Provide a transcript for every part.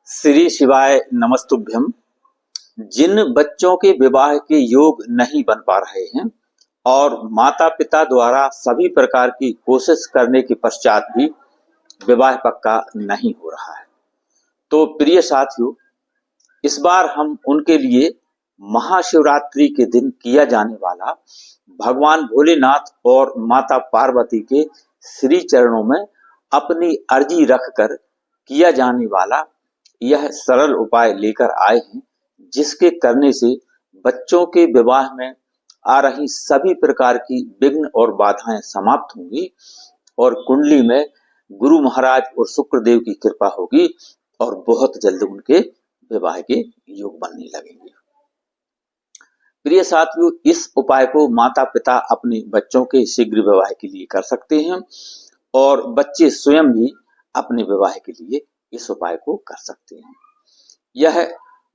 श्री शिवाय नमस्तुभ्यम। जिन बच्चों के विवाह के योग नहीं बन पा रहे हैं और माता पिता द्वारा सभी प्रकार की कोशिश करने के पश्चात भी विवाह पक्का नहीं हो रहा है, तो प्रिय साथियों, इस बार हम उनके लिए महाशिवरात्रि के दिन किया जाने वाला भगवान भोलेनाथ और माता पार्वती के श्री चरणों में अपनी अर्जी रखकर किया जाने वाला यह सरल उपाय लेकर आए हैं, जिसके करने से बच्चों के विवाह में आ रही सभी प्रकार की विघ्न और बाधाएं समाप्त होंगी और कुंडली में गुरु महाराज और शुक्रदेव की कृपा होगी और बहुत जल्द उनके विवाह के योग बनने लगेंगे। प्रिय साथियों, इस उपाय को माता पिता अपने बच्चों के शीघ्र विवाह के लिए कर सकते हैं और बच्चे स्वयं भी अपने विवाह के लिए इस उपाय को कर सकते हैं। यह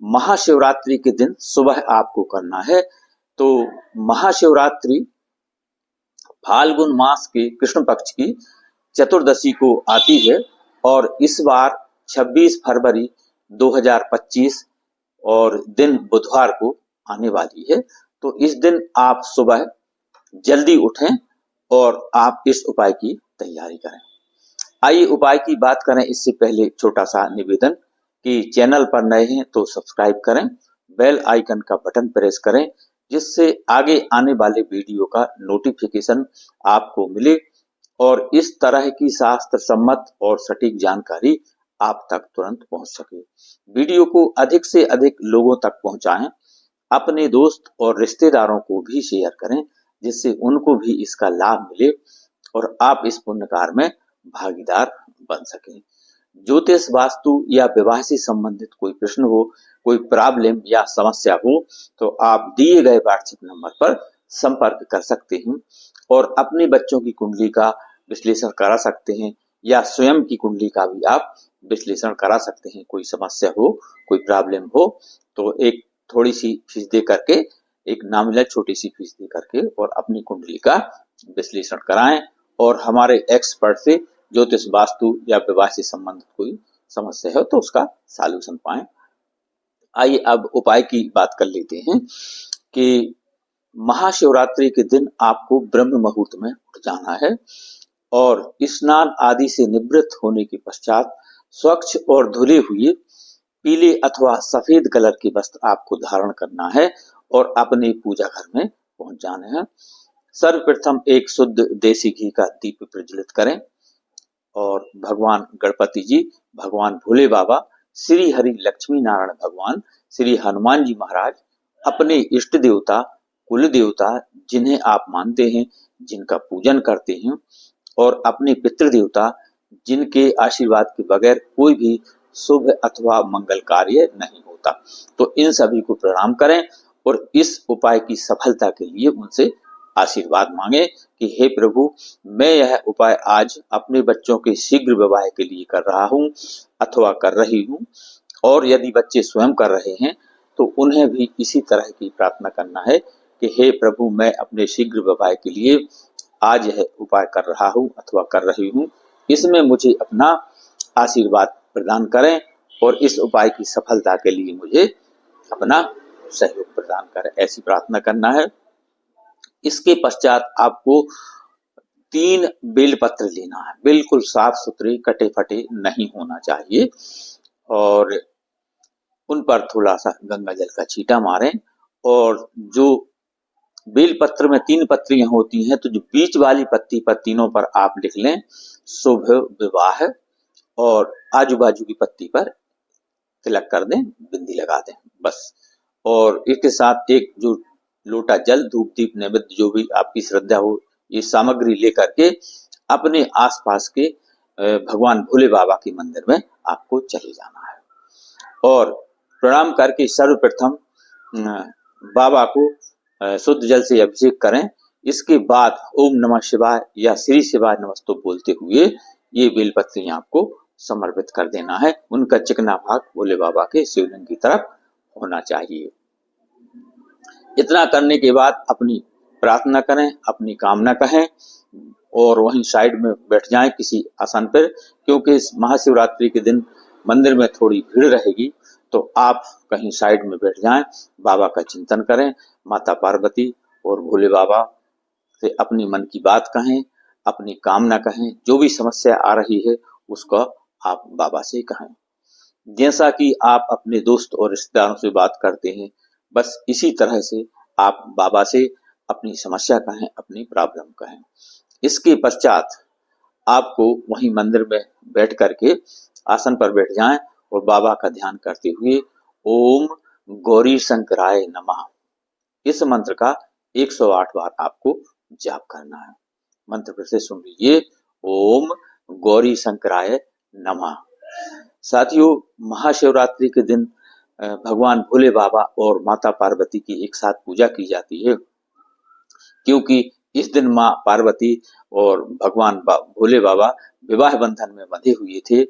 महाशिवरात्रि के दिन सुबह आपको करना है। तो महाशिवरात्रि फाल्गुन मास के कृष्ण पक्ष की चतुर्दशी को आती है और इस बार 26 फरवरी 2025 और दिन बुधवार को आने वाली है। तो इस दिन आप सुबह जल्दी उठें और आप इस उपाय की तैयारी करें। आइए उपाय की बात करें। इससे पहले छोटा सा निवेदन कि चैनल पर नए हैं तो सब्सक्राइब करें, बेल आइकन का बटन प्रेस करें, जिससे आगे आने वाले वीडियो का नोटिफिकेशन आपको मिले और इस तरह की शास्त्र सम्मत और सटीक जानकारी आप तक तुरंत पहुंच सके। वीडियो को अधिक से अधिक लोगों तक पहुंचाएं, अपने दोस्त और रिश्तेदारों को भी शेयर करें, जिससे उनको भी इसका लाभ मिले और आप इस पुण्य कार्य में भागीदार बन सकें। ज्योतिष, वास्तु या विवाह से संबंधित कोई प्रश्न हो, कोई प्रॉब्लम या समस्या हो, तो आप दिए गए व्हाट्सएप नंबर पर संपर्क कर सकते हैं और अपने बच्चों की कुंडली का विश्लेषण करा सकते हैं या स्वयं की कुंडली का भी आप विश्लेषण करा सकते हैं। कोई समस्या हो, कोई प्रॉब्लम हो, तो एक थोड़ी सी फीस दे करके, एक नामिनल छोटी सी फीस दे करके और अपनी कुंडली का विश्लेषण कराएं और हमारे एक्सपर्ट से ज्योतिष, वास्तु या विवाह से संबंधित कोई समस्या हो तो उसका सॉल्यूशन पाएं। आइए अब उपाय की बात कर लेते हैं कि महाशिवरात्रि के दिन आपको ब्रह्म मुहूर्त में उठ जाना है और स्नान आदि से निवृत्त होने के पश्चात स्वच्छ और धुले हुए पीले अथवा सफेद कलर के वस्त्र आपको धारण करना है और अपने पूजा घर में पहुंच जाना है। सर्वप्रथम एक शुद्ध देसी घी का दीप प्रज्वलित करें और भगवान गणपति जी, भगवान भोले बाबा, श्री हरि लक्ष्मी नारायण भगवान, श्री हनुमान जी महाराज, अपने इष्ट देवता, कुल देवता जिन्हें आप मानते हैं, जिनका पूजन करते हैं, और अपने पितृ देवता जिनके आशीर्वाद के बगैर कोई भी शुभ अथवा मंगल कार्य नहीं होता, तो इन सभी को प्रणाम करें और इस उपाय की सफलता के लिए उनसे आशीर्वाद मांगे कि हे प्रभु, मैं यह उपाय आज अपने बच्चों के शीघ्र विवाह के लिए कर रहा हूं अथवा कर रही हूं, और यदि बच्चे स्वयं कर रहे हैं तो उन्हें भी इसी तरह की प्रार्थना करना है कि हे प्रभु, मैं अपने शीघ्र विवाह के लिए आज यह उपाय कर रहा हूं अथवा कर रही हूं, इसमें मुझे अपना आशीर्वाद प्रदान करें और इस उपाय की सफलता के लिए मुझे अपना सहयोग प्रदान करें। ऐसी प्रार्थना करना है। इसके पश्चात आपको 3 बेलपत्र लेना है, बिल्कुल साफ सुथरे, कटे फटे नहीं होना चाहिए, और उन पर थोड़ा सा गंगा जल का छींटा मारें और जो बेलपत्र में 3 पत्तियां होती हैं, तो जो बीच वाली पत्ती पर तीनों पर आप लिख लें शुभ विवाह, और आजू बाजू की पत्ती पर तिलक कर दें, बिंदी लगा दें, बस। और इसके साथ एक जो लोटा जल, धूप दीप नैवेद्य जो भी आपकी श्रद्धा हो, ये सामग्री लेकर के अपने आसपास के भगवान भोले बाबा के मंदिर में आपको चले जाना है और प्रणाम करके सर्वप्रथम बाबा को शुद्ध जल से अभिषेक करें। इसके बाद ओम नमः शिवाय या श्री शिवाय नमस्तु बोलते हुए ये बेलपत्रियां आपको समर्पित कर देना है। उनका चिकना भाग भोले बाबा के शिवलिंग की तरफ होना चाहिए। इतना करने के बाद अपनी प्रार्थना करें, अपनी कामना कहें और वहीं साइड में बैठ जाएं किसी आसन पर, क्योंकि इस महाशिवरात्रि के दिन मंदिर में थोड़ी भीड़ रहेगी तो आप कहीं साइड में बैठ जाएं, बाबा का चिंतन करें, माता पार्वती और भोले बाबा से अपनी मन की बात कहें, अपनी कामना कहें, जो भी समस्या आ रही है उसको आप बाबा से कहें। जैसा कि आप अपने दोस्त और रिश्तेदारों से बात करते हैं, बस इसी तरह से आप बाबा से अपनी समस्या कहें, अपनी प्रॉब्लम कहें। इसके पश्चात आपको वहीं मंदिर में बैठ करके आसन पर बैठ जाएं और बाबा का ध्यान करते हुए ओम गौरी शंकराय नमः इस मंत्र का 108 बार आपको जाप करना है। मंत्र फिर से सुन लीजिए, ओम गौरी शंकराय नमः। साथियों, महाशिवरात्रि के दिन भगवान भोले बाबा और माता पार्वती की एक साथ पूजा की जाती है, क्योंकि इस दिन माँ पार्वती और भगवान भोले बाबा विवाह बंधन में बंधे हुए थे।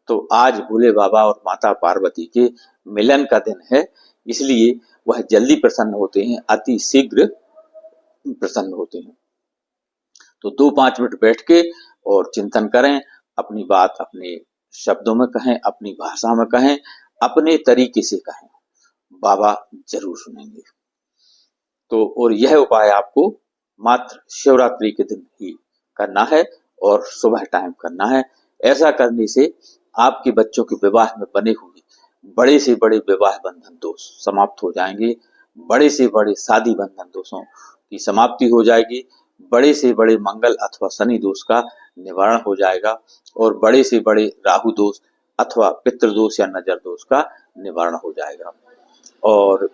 तो आज भोले बाबा और माता पार्वती के मिलन का दिन है, इसलिए वह जल्दी प्रसन्न होते हैं, अति शीघ्र प्रसन्न होते हैं। तो 2-5 मिनट बैठ के और चिंतन करें, अपनी बात अपने शब्दों में कहें, अपनी भाषा में कहें, अपने तरीके से कहें, बाबा जरूर सुनेंगे। तो और यह उपाय आपको मात्र शिवरात्रि के दिन ही करना है और सुबह टाइम करना है। ऐसा करने से आपके बच्चों के विवाह में बने हुए बड़े से बड़े विवाह बंधन दोष समाप्त हो जाएंगे, बड़े से बड़े शादी बंधन दोषों की समाप्ति हो जाएगी, बड़े से बड़े मंगल अथवा शनि दोष का निवारण हो जाएगा और बड़े से बड़े राहु दोष अथवा पितृदोष या नजर दोष का निवारण हो जाएगा। और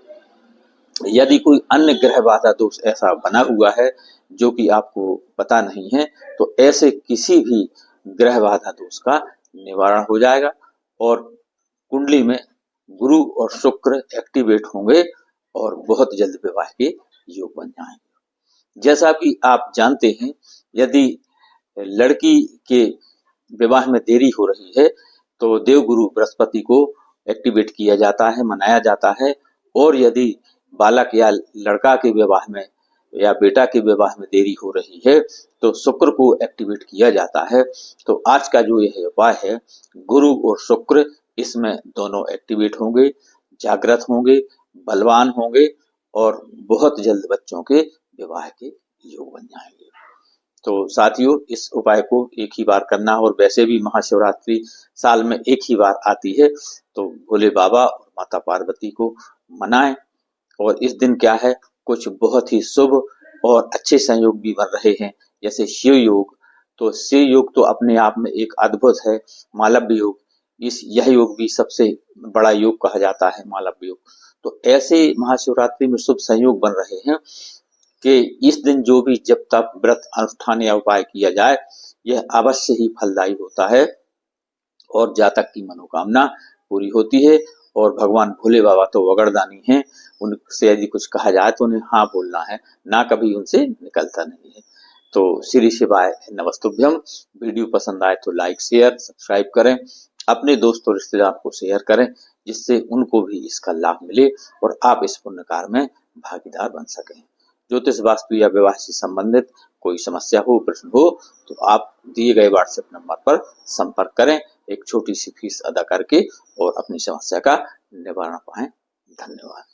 यदि कोई अन्य ग्रह बाधा दोष ऐसा बना हुआ है जो कि आपको पता नहीं है, तो ऐसे किसी भी ग्रह बाधा दोष का निवारण हो जाएगा और कुंडली में गुरु और शुक्र एक्टिवेट होंगे और बहुत जल्द विवाह के योग बन जाएंगे। जैसा कि आप जानते हैं, यदि लड़की के विवाह में देरी हो रही है तो देवगुरु बृहस्पति को एक्टिवेट किया जाता है, मनाया जाता है। और यदि बालक या लड़का के विवाह में या बेटा के विवाह में देरी हो रही है तो शुक्र को एक्टिवेट किया जाता है। तो आज का जो यह उपाय है, गुरु और शुक्र इसमें दोनों एक्टिवेट होंगे, जागृत होंगे, बलवान होंगे और बहुत जल्द बच्चों के विवाह के योग बन जाएंगे। तो साथियों, इस उपाय को एक ही बार करना, और वैसे भी महाशिवरात्रि साल में एक ही बार आती है, तो भोले बाबा और माता पार्वती को मनाएं। और इस दिन क्या है, कुछ बहुत ही शुभ और अच्छे संयोग भी बन रहे हैं, जैसे शिव योग। तो शिव योग तो अपने आप में एक अद्भुत है, मालव्य योग, यह योग भी सबसे बड़ा योग कहा जाता है, मालव्य योग। तो ऐसे महाशिवरात्रि में शुभ संयोग बन रहे हैं कि इस दिन जो भी जब तक व्रत अनुष्ठान या उपाय किया जाए, यह अवश्य ही फलदायी होता है और जातक की मनोकामना पूरी होती है। और भगवान भोले बाबा तो वगरदानी हैं, उनसे यदि कुछ कहा जाए तो उन्हें हाँ बोलना है, ना कभी उनसे निकलता नहीं है। तो श्री शिवाय नमस्तुभ्यम। वीडियो पसंद आए तो लाइक शेयर सब्सक्राइब करें, अपने दोस्त और रिश्तेदार को शेयर करें, जिससे उनको भी इसका लाभ मिले और आप इस पुण्य कार्य में भागीदार बन सकें। ज्योतिष वास्तु या विवाह से संबंधित कोई समस्या हो, प्रश्न हो, तो आप दिए गए व्हाट्सएप नंबर पर संपर्क करें, एक छोटी सी फीस अदा करके और अपनी समस्या का निवारण पाएं। धन्यवाद।